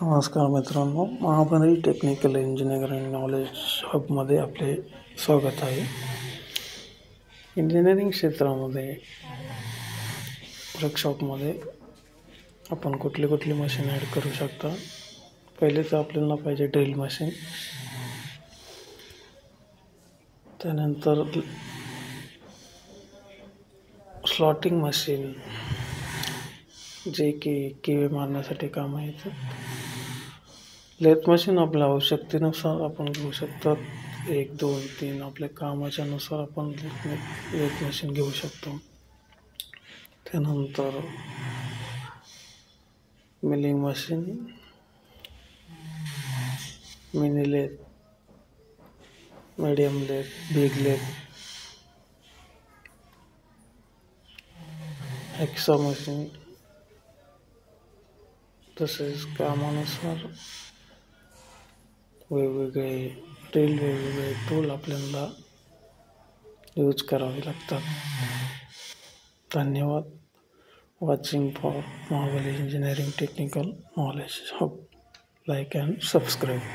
नमस्कार मित्रांनो, महाबली technical engineering knowledge हबमध्ये आपले स्वागत आहे. इंजिनिअरिंग क्षेत्रामध्ये वर्कशॉपमध्ये आपण कुठली मशीन ॲड करू शकता. पहिले तर आपल्याला पाहिजे ड्रिल मशीन, त्यानंतर स्लॉटिंग मशीन जे की किवे मारण्यासाठी काम येते. लेथ मशीन आपल्या आवश्यकतेनुसार आपण घेऊ शकतात. 1, 2, 3 आपल्या कामाच्या नुसार आपण लेथ मशीन घेऊ शकतो. त्यानंतर milling machine, mini lathe, medium lathe, big lathe, hexa machine, तसेच कामानुसार वेगवेगळे टूल आपल्याला यूज करावे लागतात. धन्यवाद. Watching for Mahabali engineering technical knowledge hub. Like and subscribe.